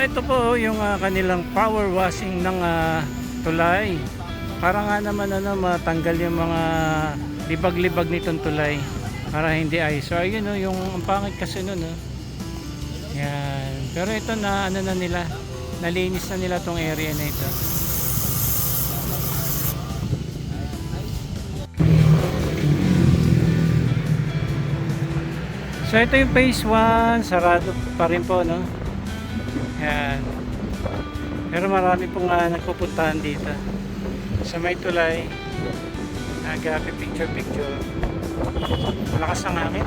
ito po yung kanilang power washing ng tulay. Para nga naman matanggal yung mga libag-libag nitong tulay para hindi ay. So ayun yung ang pangit kasi nun Yan. Pero ito na na nila, nalinis na nila tong area na ito. So ito yung phase 1, sarado pa rin po Yan. Pero marami pong nagpupuntahan dito sa may tulay. Picture. Malakas ang hangin.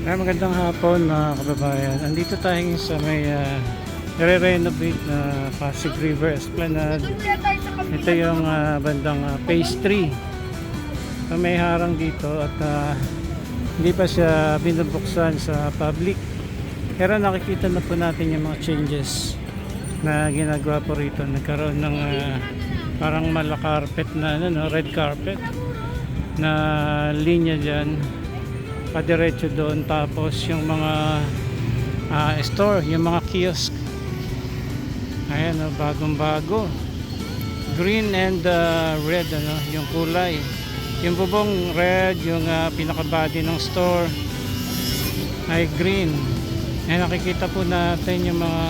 Magandang hapon mga kababayan. Andito tayo sa may nire-renovate na Pasig River Esplanade. Ito yung bandang phase 3. So, may harang dito at hindi pa siya binubuksan sa public. Pero nakikita na po natin yung mga changes na ginagawa po rito. Nagkaroon ng parang malakarpet na red carpet na linya dyan padiretso doon, tapos yung mga store, yung mga kiosk, ayan bagong bago, green and red yung kulay. Yung bubong red, yung pinakabody ng store ay green. Nakikita po natin yung mga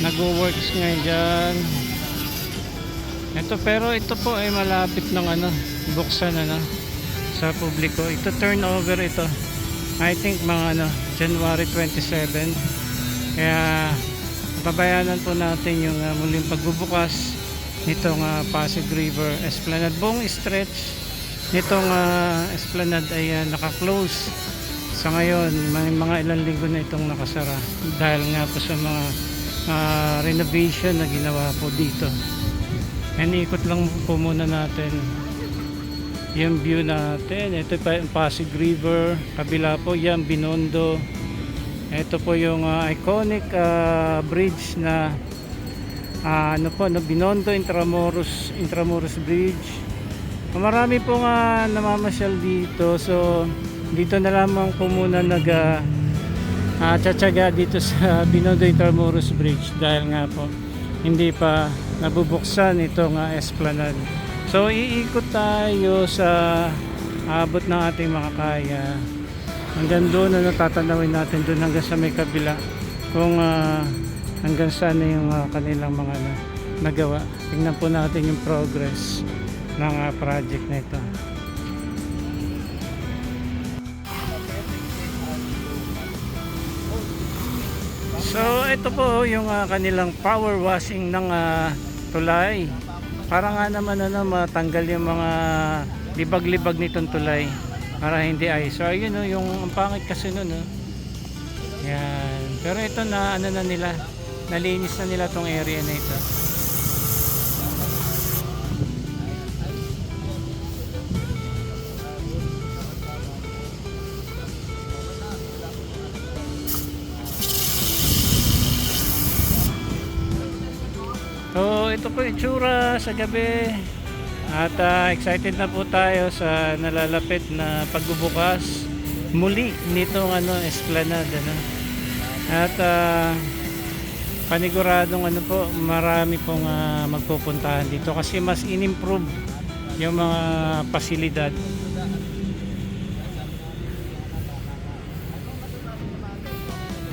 nag-works ngayon dyan. Pero ito po ay malapit ng buksan sa publiko. Ito turnover ito. I think mga January 27. Kaya babayanan po natin yung muling pagbubukas nitong Pasig River Esplanade. Buong stretch nitong Esplanade ay naka-close sa ngayon. May mga ilang linggo na itong nakasara dahil nga po sa mga renovation na ginawa po dito. Ikot lang po muna natin yung view natin. Ito pa yung Pasig River, kabila po yan Binondo. Ito po yung iconic bridge na Binondo Intramuros Bridge. Marami po namamasyal dito, so dito na lamang po muna tsatsaga dito sa Binondo Intramuros Bridge dahil nga po hindi pa nabubuksan itong Esplanade. So iikot tayo sa abot ng ating makakaya hanggang doon tatanawin natin doon hanggang sa may kabila kung hanggang saan na yung kanilang mga nagawa. Tingnan po natin yung progress ng project na ito. So ito po yung kanilang power washing ng tulay. Para nga naman matanggal yung mga libag-libag nitong tulay para hindi ay. So ayun yung ang pangit kasi nun Yan. Pero ito na na nila, nalinis na nila tong area na ito. So ito po yung itsura sa gabi at excited na po tayo sa nalalapit na pagbubukas muli nitong Esplanade at paniguradong marami pong magpupuntahan dito kasi mas in-improve yung mga pasilidad.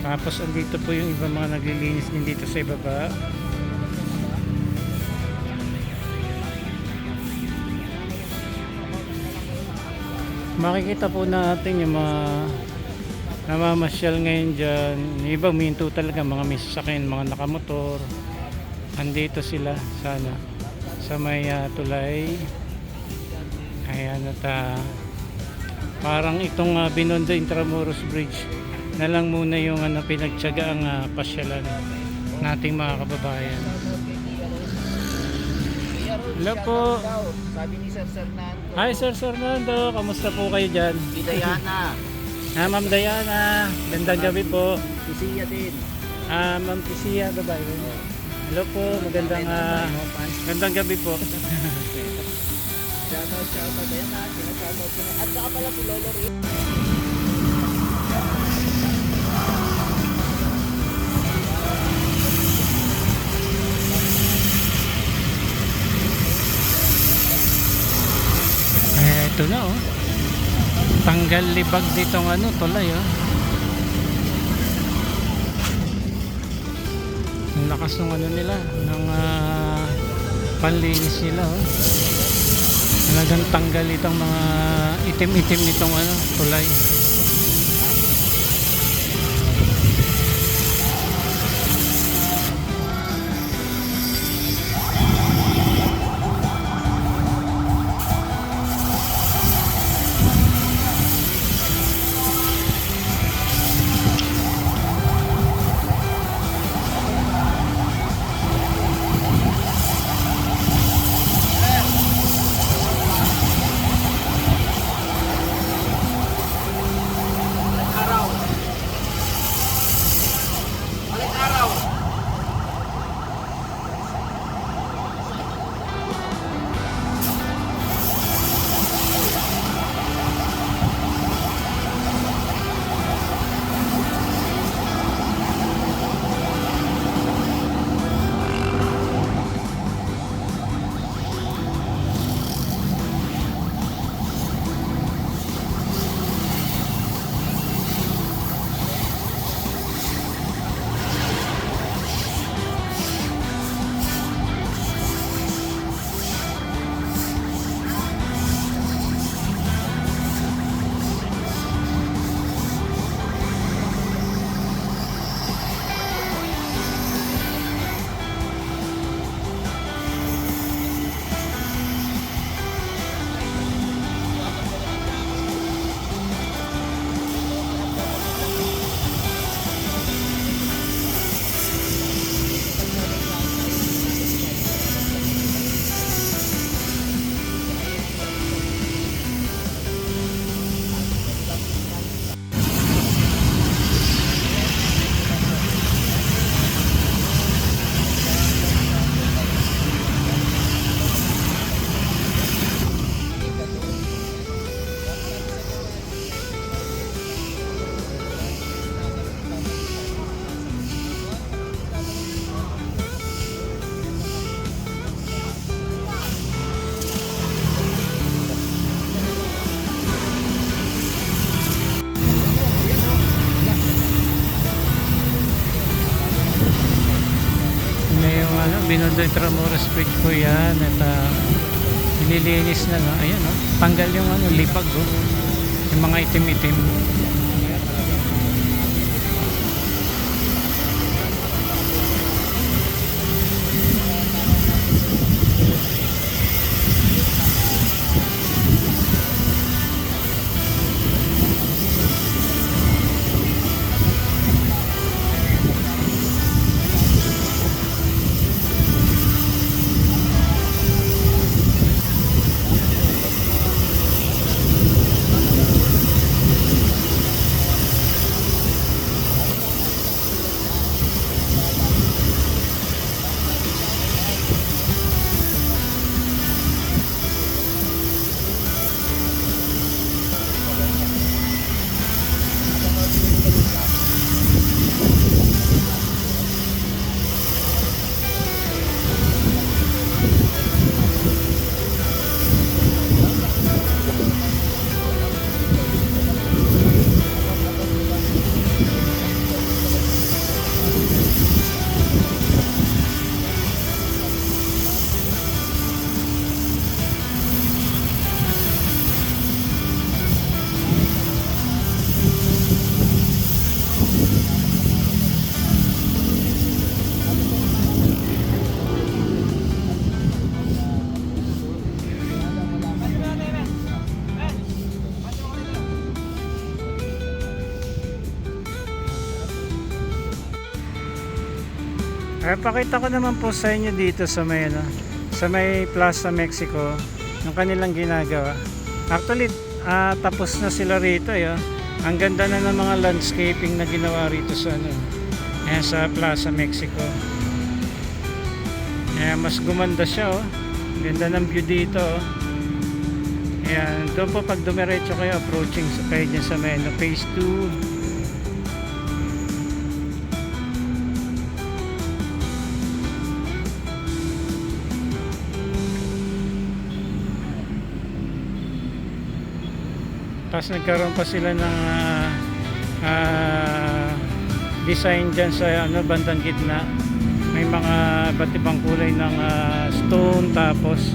Tapos andito po yung iba mga naglilinis din dito sa ibaba. Makikita po natin yung mga namamasyal ngayon dyan. Yung iba minto talaga, mga may sasakyan, mga nakamotor. Andito sila sana sa may tulay. Ayan at parang itong Binondo Intramuros Bridge na lang muna yung pinagtiyagaang pasyalan nating mga kababayan. Hello po. Sabi ni Sir Fernando. Hi Sir Fernando, kamusta po kayo dyan? Si Diana. Ma'am Diana, gandang gabi po. Si Sia din. Ma'am Sia, babae. Hello po, magandang gabi po. Shoutout Diana, shoutout. At saka pala si Lolo Rick. Ito na oh. Tanggal libag ditong ano, tulay oh. Ang lakas ng ano nila, ng panlinis nila oh. Talagang tanggal itong mga itim-itim nitong ano, tulay. Binondo Intramuros Bridge po yan at nililinis na no? Ayan no? Tanggal yung ano, lipag oh. Yung mga itim-itim. Pakita ko naman po sa inyo dito sa may ano, sa may Plaza Mexico yung kanilang ginagawa. Actually tapos na sila rito Ang ganda na ng mga landscaping na ginawa rito sa ano, sa Plaza Mexico. Mas gumanda siya Ganda ng view dito Ayan, doon po pag dumiretso kayo approaching kayo dyan sa may phase 2. Tapos nagkaroon pa sila ng design dyan sa ano, bandang gitna. May mga iba't ibang kulay ng stone, tapos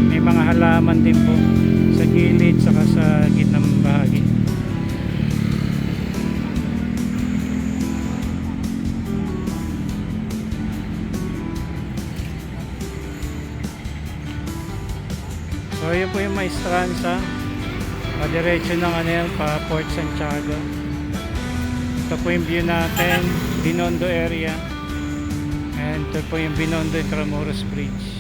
may mga halaman din po sa gilid saka sa gitnang bahagi. So yun po yung Maestranza, diretso ng ano yan, pa Port Santiago. Ito po yung view natin, Binondo area. And ito po yung Binondo Intramuros Bridge.